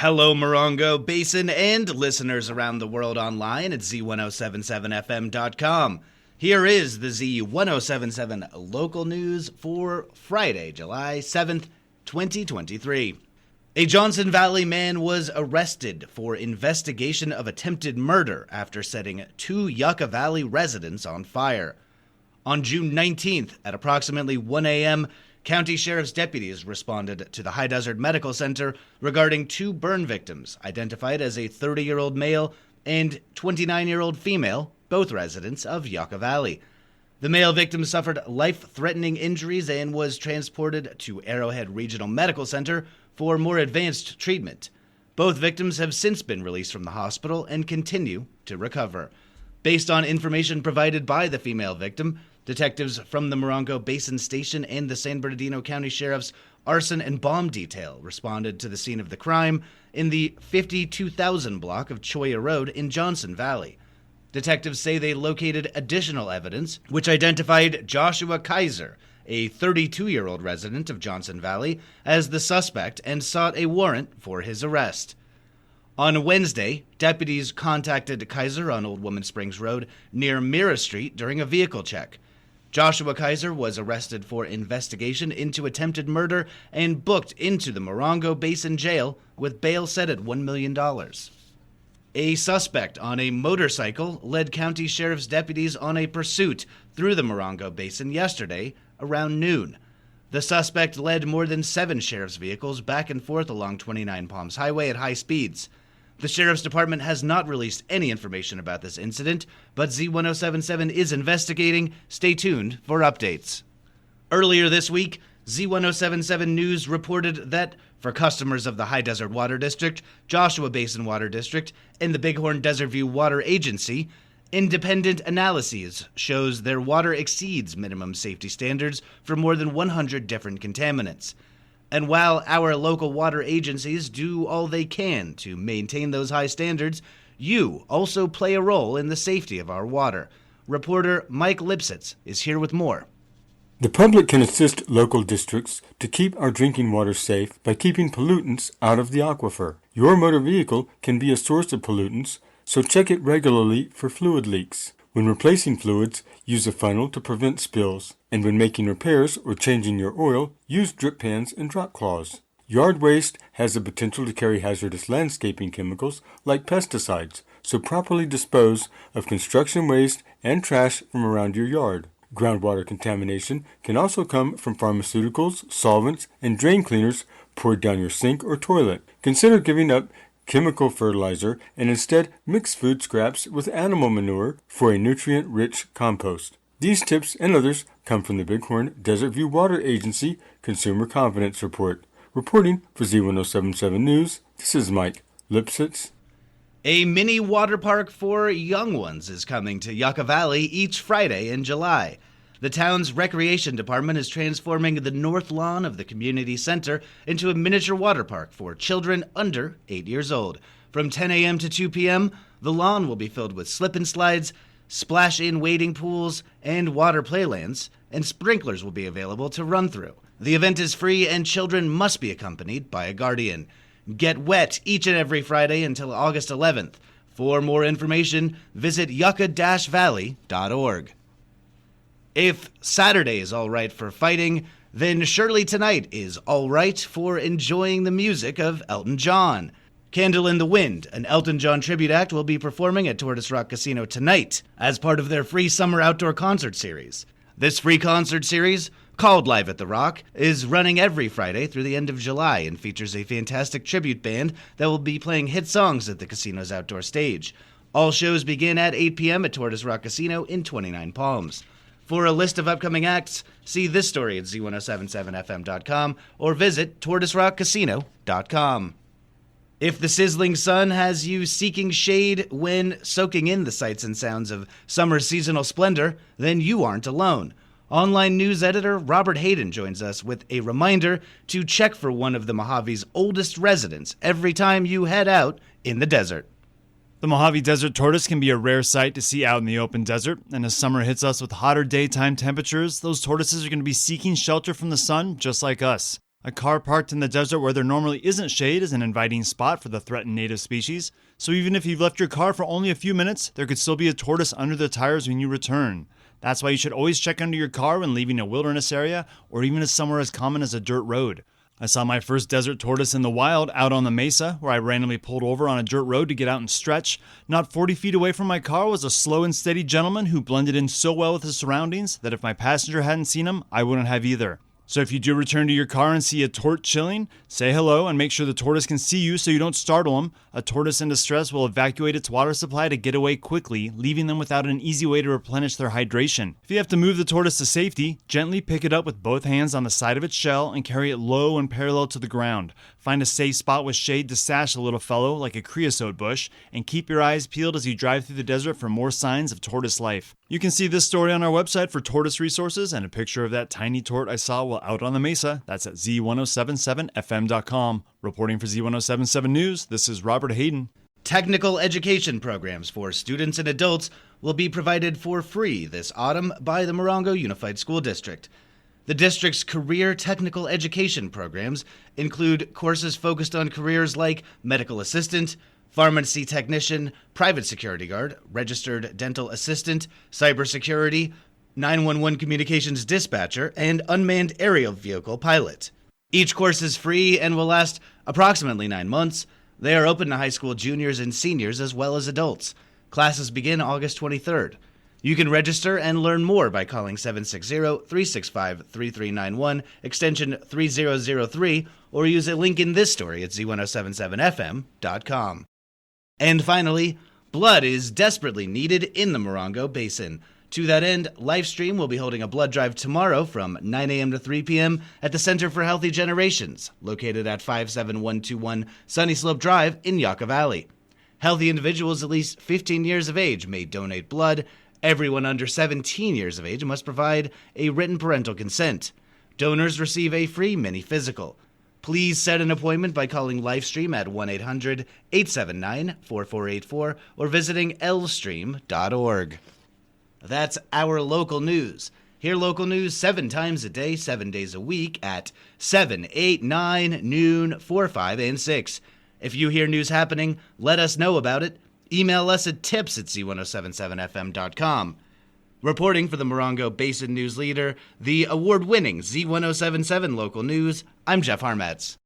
Hello, Morongo Basin and listeners around the world online at Z107.7fm.com. Here is the Z107.7 local news for Friday, July 7th, 2023. A Johnson Valley man was arrested for investigation of attempted murder after setting two Yucca Valley residents on fire. On June 19th at approximately 1 a.m., County Sheriff's deputies responded to the High Desert Medical Center regarding two burn victims, identified as a 30-year-old male and 29-year-old female, both residents of Yucca Valley. The male victim suffered life-threatening injuries and was transported to Arrowhead Regional Medical Center for more advanced treatment. Both victims have since been released from the hospital and continue to recover. Based on information provided by the female victim, detectives from the Morongo Basin Station and the San Bernardino County Sheriff's Arson and Bomb Detail responded to the scene of the crime in the 52,000 block of Choya Road in Johnson Valley. Detectives say they located additional evidence, which identified Joshua Kaiser, a 32-year-old resident of Johnson Valley, as the suspect and sought a warrant for his arrest. On Wednesday, deputies contacted Kaiser on Old Woman Springs Road near Mira Street during a vehicle check. Joshua Kaiser was arrested for investigation into attempted murder and booked into the Morongo Basin Jail with bail set at $1 million. A suspect on a motorcycle led county sheriff's deputies on a pursuit through the Morongo Basin yesterday around noon. The suspect led more than 7 sheriff's vehicles back and forth along 29 Palms Highway at high speeds. The Sheriff's Department has not released any information about this incident, but Z107.7 is investigating. Stay tuned for updates. Earlier this week, Z107.7 News reported that for customers of the High Desert Water District, Joshua Basin Water District, and the Bighorn Desert View Water Agency, independent analyses shows their water exceeds minimum safety standards for more than 100 different contaminants. And while our local water agencies do all they can to maintain those high standards, you also play a role in the safety of our water. Reporter Mike Lipsitz is here with more. The public can assist local districts to keep our drinking water safe by keeping pollutants out of the aquifer. Your motor vehicle can be a source of pollutants, so check it regularly for fluid leaks. When replacing fluids, use a funnel to prevent spills. And when making repairs or changing your oil, use drip pans and drop cloths. Yard waste has the potential to carry hazardous landscaping chemicals like pesticides, so properly dispose of construction waste and trash from around your yard. Groundwater contamination can also come from pharmaceuticals, solvents, and drain cleaners poured down your sink or toilet. Consider giving up chemical fertilizer and instead mix food scraps with animal manure for a nutrient-rich compost. These tips and others come from the Bighorn Desert View Water Agency Consumer Confidence Report. Reporting for Z107.7 News, this is Mike Lipsitz. A mini water park for young ones is coming to Yucca Valley each Friday in July. The town's recreation department is transforming the north lawn of the community center into a miniature water park for children under 8 years old. From 10 a.m. to 2 p.m., the lawn will be filled with slip and slides, splash-in wading pools, and water playlands, and sprinklers will be available to run through. The event is free and children must be accompanied by a guardian. Get wet each and every Friday until August 11th. For more information, visit yucca-valley.org. If Saturday is all right for fighting, then surely tonight is all right for enjoying the music of Elton John. Candle in the Wind, an Elton John tribute act, will be performing at Tortoise Rock Casino tonight as part of their free summer outdoor concert series. This free concert series, called Live at the Rock, is running every Friday through the end of July and features a fantastic tribute band that will be playing hit songs at the casino's outdoor stage. All shows begin at 8 p.m. at Tortoise Rock Casino in 29 Palms. For a list of upcoming acts, see this story at Z107.7fm.com or visit tortoiserockcasino.com. If the sizzling sun has you seeking shade when soaking in the sights and sounds of summer's seasonal splendor, then you aren't alone. Online news editor Robert Hayden joins us with a reminder to check for one of the Mojave's oldest residents every time you head out in the desert. The Mojave Desert tortoise can be a rare sight to see out in the open desert, and as summer hits us with hotter daytime temperatures, those tortoises are going to be seeking shelter from the sun just like us. A car parked in the desert where there normally isn't shade is an inviting spot for the threatened native species, so even if you've left your car for only a few minutes, there could still be a tortoise under the tires when you return. That's why you should always check under your car when leaving a wilderness area or even somewhere as common as a dirt road. I saw my first desert tortoise in the wild out on the mesa, where I randomly pulled over on a dirt road to get out and stretch. Not 40 feet away from my car was a slow and steady gentleman who blended in so well with his surroundings that if my passenger hadn't seen him, I wouldn't have either. So if you do return to your car and see a tort chilling, say hello and make sure the tortoise can see you so you don't startle him. A tortoise in distress will evacuate its water supply to get away quickly, leaving them without an easy way to replenish their hydration. If you have to move the tortoise to safety, gently pick it up with both hands on the side of its shell and carry it low and parallel to the ground. Find a safe spot with shade to stash the little fellow like a creosote bush, and keep your eyes peeled as you drive through the desert for more signs of tortoise life. You can see this story on our website for tortoise resources and a picture of that tiny tort I saw while out on the mesa. That's at Z107.7fm.com. Reporting for Z107.7 News, this is Robert Hayden. Technical education programs for students and adults will be provided for free this autumn by the Morongo Unified School District. The district's career technical education programs include courses focused on careers like medical assistant, pharmacy technician, private security guard, registered dental assistant, cybersecurity, 911 communications dispatcher, and unmanned aerial vehicle pilot. Each course is free and will last approximately 9 months. They are open to high school juniors and seniors as well as adults. Classes begin August 23rd. You can register and learn more by calling 760-365-3391, extension 3003, or use a link in this story at z1077fm.com. And finally, blood is desperately needed in the Morongo Basin. To that end, Lifestream will be holding a blood drive tomorrow from 9 a.m. to 3 p.m. at the Center for Healthy Generations, located at 57121 Sunny Slope Drive in Yucca Valley. Healthy individuals at least 15 years of age may donate blood. Everyone under 17 years of age must provide a written parental consent. Donors receive a free mini physical. Please set an appointment by calling Lifestream at 1-800-879-4484 or visiting lstream.org. That's our local news. Hear local news 7 times a day, 7 days a week at 7, 8, 9, noon, 4, 5, and 6. If you hear news happening, let us know about it. Email us at tips@z1077fm.com. Reporting for the Morongo Basin News Leader, the award-winning Z1077 Local News, I'm Jeff Harmetz.